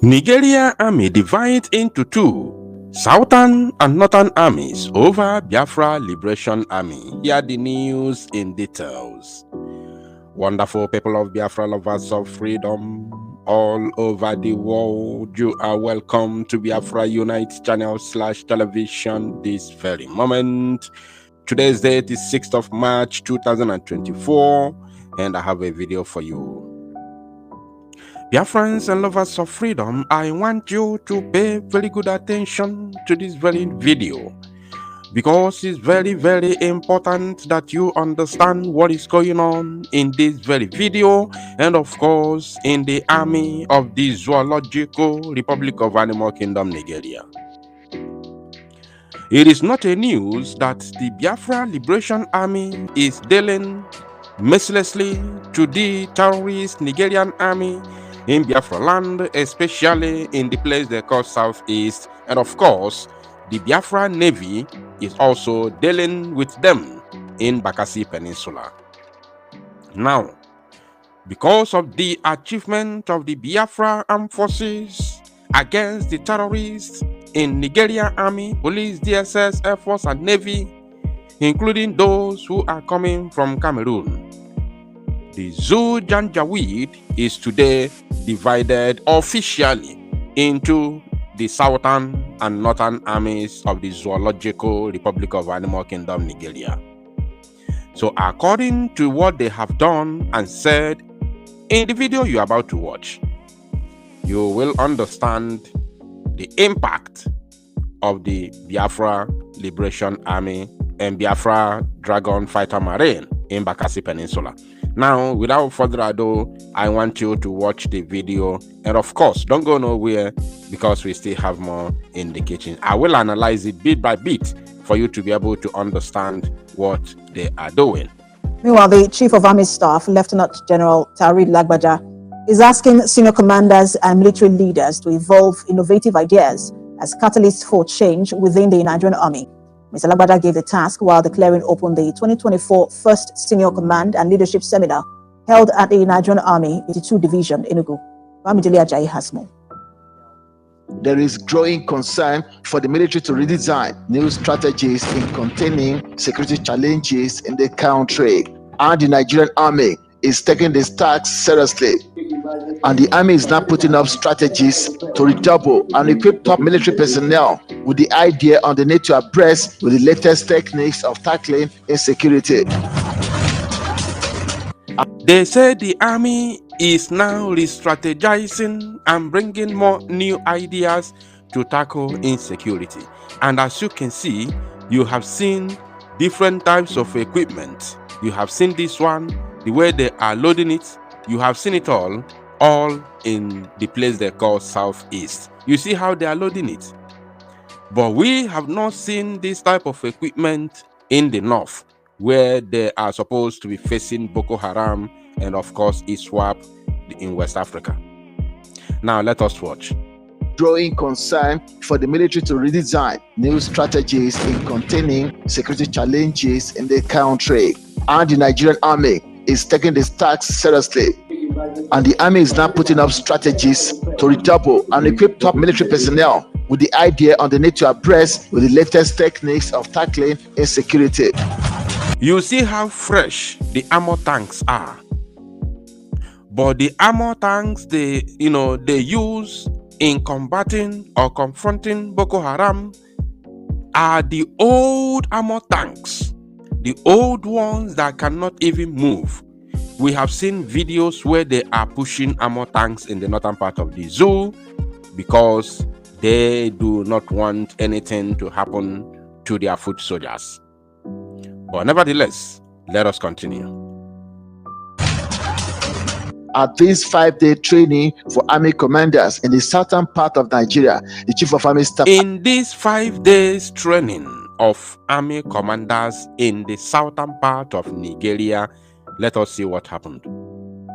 Nigeria army divides into two, Southern and Northern armies over Biafra Liberation Army. Here are the news in details. Wonderful people of Biafra, lovers of freedom all over the world, you are welcome to Biafra Unite channel / television this very moment. Today's date is 6th of March 2024 and I have a video for you. Biafrans and lovers of freedom, I want you to pay very good attention to this very video because it's very, very important that you understand what is going on in this very video and of course in the army of the Zoological Republic of Animal Kingdom, Nigeria. It is not a news that the Biafra Liberation Army is dealing mercilessly to the terrorist Nigerian army in Biafra land, especially in the place they call Southeast, and of course the Biafra Navy is also dealing with them in Bakassi Peninsula. Now, because of the achievement of the Biafra Armed Forces against the terrorists in Nigeria Army, Police, DSS, Air Force and Navy, including those who are coming from Cameroon, the Zoo Janjaweed is today divided officially into the Southern and Northern armies of the Zoological Republic of Animal Kingdom, Nigeria. So according to what they have done and said in the video you're about to watch, you will understand the impact of the Biafra Liberation Army and Biafra Dragon Fighter Marine in Bakassi Peninsula. Now, without further ado, I want you to watch the video, and of course, don't go nowhere because we still have more in the kitchen. I will analyze it bit by bit for you to be able to understand what they are doing. Meanwhile, the Chief of Army Staff, Lieutenant General Tarid Lagbaja, is asking senior commanders and military leaders to evolve innovative ideas as catalysts for change within the Nigerian Army. Mr. Lagbaja gave the task while declaring open the 2024 First Senior Command and Leadership Seminar held at the Nigerian Army 82 Division, Enugu. Bamidele Ajayi has more. There is growing concern for the military to redesign new strategies in containing security challenges in the country. And the Nigerian Army is taking this task seriously. And the Army is now putting up strategies to redouble and equip top military personnel with the idea on the need to abreast with the latest techniques of tackling insecurity. They say the Army is now re-strategizing and bringing more new ideas to tackle insecurity. And as you can see, you have seen different types of equipment. You have seen this one, the way they are loading it. You have seen it all in the place they call Southeast. You see how they are loading it. But we have not seen this type of equipment in the north, where they are supposed to be facing Boko Haram and of course ISWAP in West Africa. Now let us watch. Growing concern for the military to redesign new strategies in containing security challenges in the country. And the Nigerian Army is taking this task seriously. And the Army is now putting up strategies to redouble and equip top military personnel with the idea on the need to abreast with the latest techniques of tackling insecurity. You see how fresh the armor tanks are. But the armor tanks they use in combating or confronting Boko Haram are the old armor tanks, the old ones that cannot even move. We have seen videos where they are pushing armor tanks in the northern part of the zoo because they do not want anything to happen to their foot soldiers. But nevertheless, let us continue. At this 5-day training for army commanders in the southern part of Nigeria, the Chief of Army Staff... In this 5 days training of army commanders in the southern part of Nigeria, let us see what happened.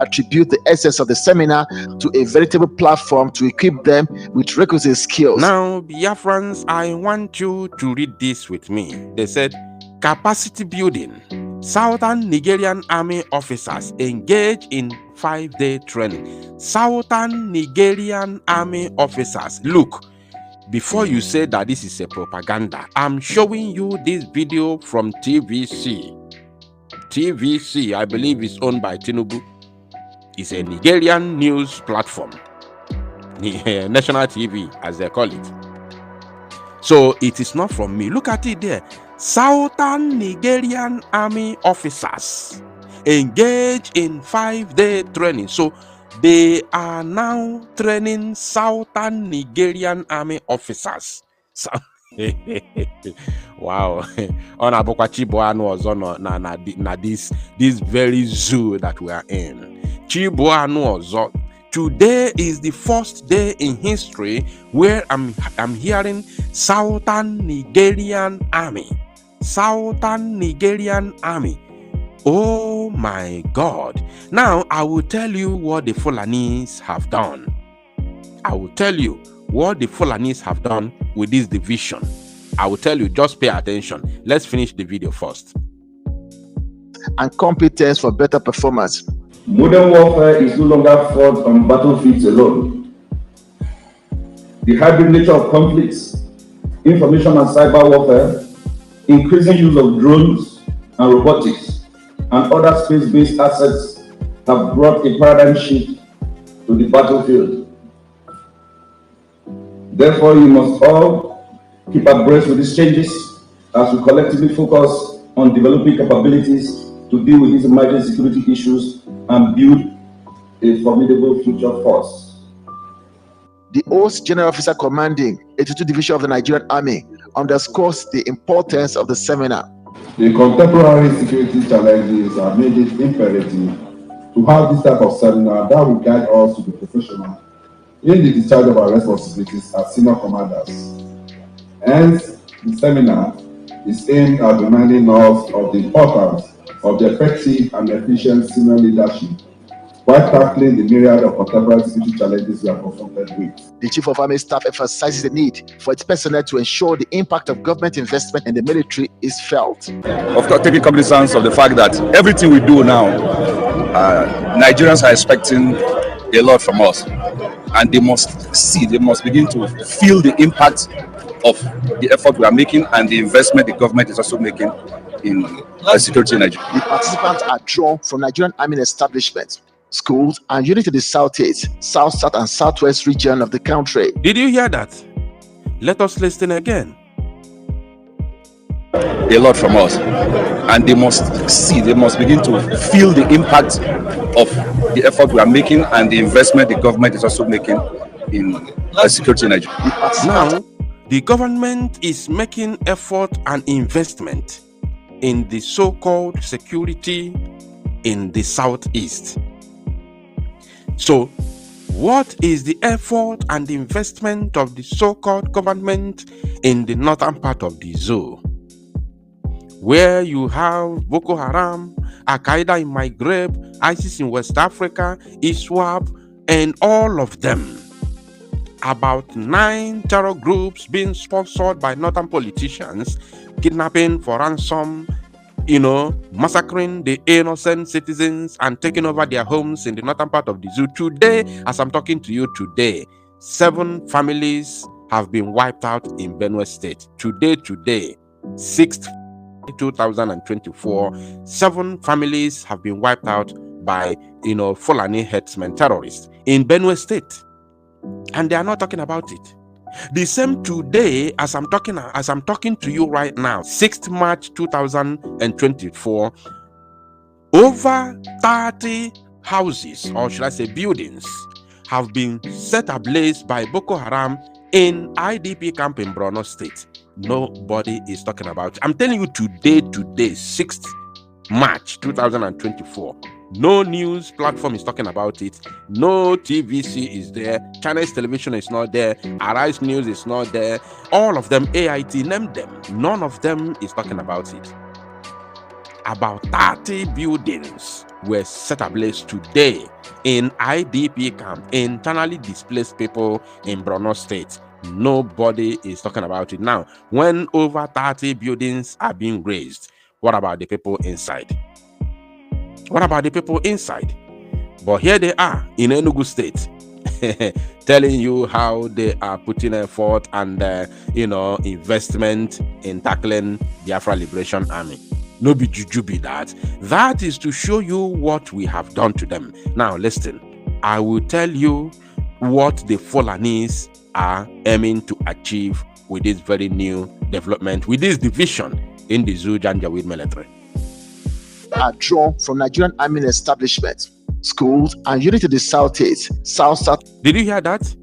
Attribute the essence of the seminar to a veritable platform to equip them with requisite skills. Now, Biafrans, I want you to read this with me. They said, capacity building. Southern Nigerian Army officers engage in 5-day training. Southern Nigerian army officers. Look, before you say that this is a propaganda, I'm showing you this video from TVC. TVC, I believe, is owned by Tinubu. It's a Nigerian news platform. National TV, as they call it. So it is not from me. Look at it there. Southern Nigerian army officers engage in 5-day training. So they are now training Southern Nigerian army officers. So, wow. On this very zoo that we are in. Today is the first day in history where I'm hearing Southern Nigerian army. Southern Nigerian army. Oh my God. Now I will tell you what the Fulanis have done. I will tell you what the Fulanis have done with this division. I will tell you, just pay attention. Let's finish the video first. And competence for better performance. Modern warfare is no longer fought on battlefields alone. The hybrid nature of conflicts, information and cyber warfare, increasing use of drones and robotics, and other space-based assets have brought a paradigm shift to the battlefield. Therefore, you must all keep abreast with these changes as we collectively focus on developing capabilities to deal with these emerging security issues and build a formidable future force. The Host General Officer Commanding 82 Division of the Nigerian Army underscores the importance of the seminar. The contemporary security challenges have made it imperative to have this type of seminar that will guide us to be professional in the discharge of our responsibilities as senior commanders. Hence, the seminar is aimed at reminding us of the importance of the effective and efficient senior leadership while tackling the myriad of contemporary security challenges we are confronted with. The Chief of Army Staff emphasizes the need for its personnel to ensure the impact of government investment in the military is felt. Of course, taking cognizance of the fact that everything we do now, Nigerians are expecting a lot from us, and they must begin to feel the impact of the effort we are making and the investment the government is also making in security in Nigeria. The participants are drawn from Nigerian army establishments, schools, and units in the Southeast, South, South, and Southwest region of the country. Did you hear that? Let us listen again. A lot from us, and they must begin to feel the impact of the effort we are making and the investment the government is also making in security in Nigeria. Now, the government is making effort and investment in the so-called security in the Southeast. So, what is the effort and the investment of the so-called government in the northern part of the zoo, where you have Boko Haram, Al-Qaeda in Maghreb, ISIS in West Africa, ISWAP, and all of them? About 9 terror groups being sponsored by northern politicians, kidnapping for ransom, massacring the innocent citizens and taking over their homes in the northern part of the zoo. Today, as I'm talking to you today, 7 families have been wiped out in Benue State. Today, 6th 2024, 7 families have been wiped out by Fulani herdsmen terrorists in Benue State. And they are not talking about it. The same today, as I'm talking to you right now, 6th March 2024, over 30 houses, or should I say buildings, have been set ablaze by Boko Haram in IDP camp in Borno State. Nobody is talking about it. I'm telling you today, 6th March 2024. No news platform is talking about it. No TVC is there. China's television is not there. Arise News is not there. All of them, AIT, name them. None of them is talking about it. About 30 buildings were set ablaze today in IDP camp, internally displaced people in Borno State. Nobody is talking about it. Now, when over 30 buildings are being razed, what about the people inside? What about the people inside? But here they are in Enugu State, telling you how they are putting effort and investment in tackling Biafra Liberation Army. No be juju be that. That is to show you what we have done to them. Now listen, I will tell you what the Fulanis are aiming to achieve with this very new development, with this division in the Zoo Janjaweed military. Are drawn from Nigerian army establishments, schools, and units to the southeast, south. Did you hear that?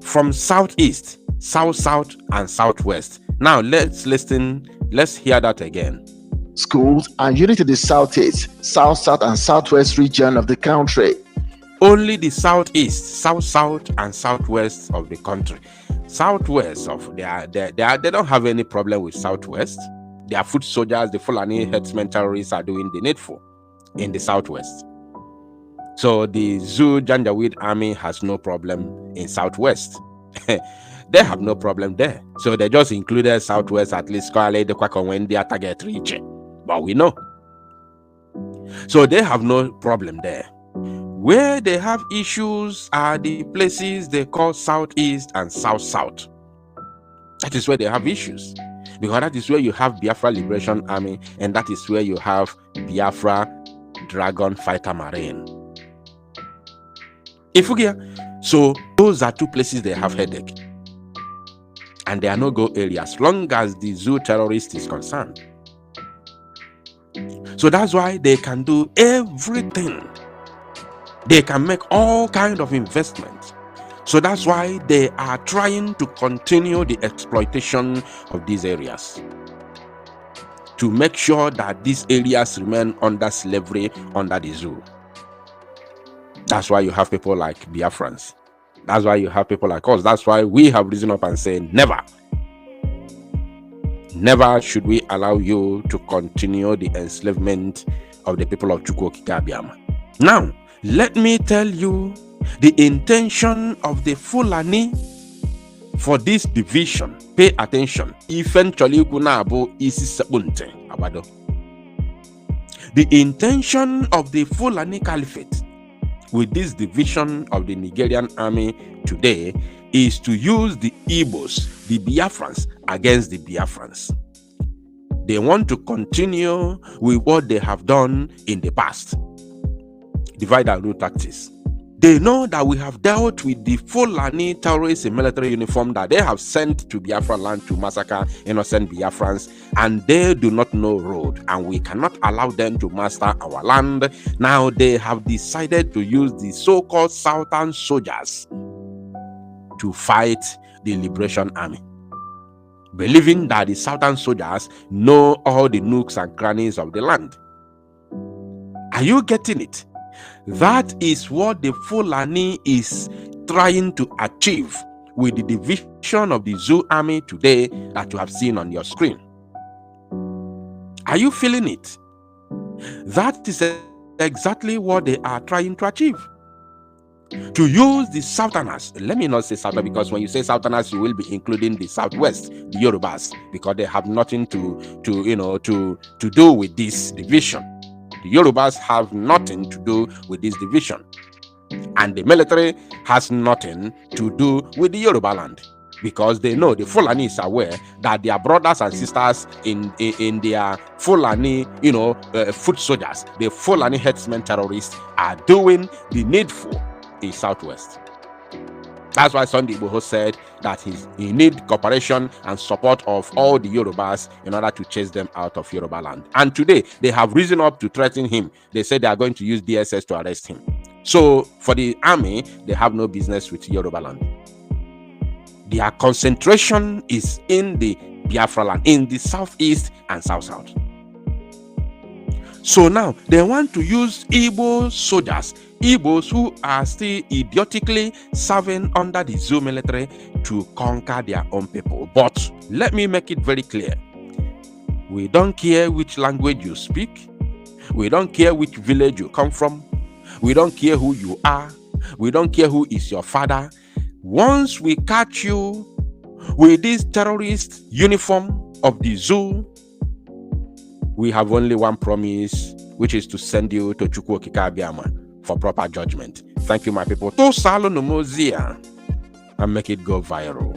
From southeast, south, and southwest. Now let's listen. Let's hear that again. Schools and units to the southeast, south, and southwest region of the country. Only the southeast, south, and southwest of the country. Southwest of they don't have any problem with southwest. Their foot soldiers, the Fulani herdsmen terrorists, are doing the needful in the southwest. So the Zoo Janjaweed army has no problem in southwest. They have no problem there. So they just included southwest, at least when their target reach. But we know. So they have no problem there. Where they have issues are the places they call southeast and south. That is where they have issues. Because that is where you have Biafra Liberation Army, and that is where you have Biafra Dragon Fighter Marine. So those are two places they have headache. And they are no-go areas, as long as the zoo terrorist is concerned. So that's why they can do everything. They can make all kinds of investments. So that's why they are trying to continue the exploitation of these areas, to make sure that these areas remain under slavery, under the zoo. That's why you have people like Biafrans. That's why you have people like us. That's why we have risen up and said, never should we allow you to continue the enslavement of the people of Chukwuokika. Now, let me tell you the intention of the Fulani for this division. Pay attention. The intention of the Fulani Caliphate with this division of the Nigerian army today is to use the Igbos, the Biafrans, against the Biafrans. They want to continue with what they have done in the past. Divide and rule tactics. They know that we have dealt with the Fulani terrorists in military uniform that they have sent to Biafra land to massacre innocent Biafrans, and they do not know road, and we cannot allow them to master our land. Now they have decided to use the so-called Southern soldiers to fight the Liberation Army, believing that the Southern soldiers know all the nooks and crannies of the land. Are you getting it? That is what the Fulani is trying to achieve with the division of the Zoo army today that you have seen on your screen. Are you feeling it? That is exactly what they are trying to achieve. To use the Southerners, let me not say Southern, because when you say Southerners, you will be including the Southwest, the Yorubas, because they have nothing to do with this division. The Yorubas have nothing to do with this division, and the military has nothing to do with the Yoruba land, because they know the Fulani is aware that their brothers and sisters in their Fulani, foot soldiers, the Fulani herdsmen terrorists, are doing the needful in Southwest. That's why Sunday Igboho said that he needs cooperation and support of all the Yorubas in order to chase them out of Yoruba land. And today, they have risen up to threaten him. They said they are going to use DSS to arrest him. So, for the army, they have no business with Yoruba land. Their concentration is in the Biafra land, in the southeast and south-south. So now, they want to use Igbo soldiers, Igbos who are still idiotically serving under the Zoo military, to conquer their own people. But let me make it very clear. We don't care which language you speak. We don't care which village you come from. We don't care who you are. We don't care who is your father. Once we catch you with this terrorist uniform of the Zoo, we have only one promise, which is to send you to Chukwuokika Abiama for proper judgment. Thank you, my people. To Salo Nomozia and make it go viral.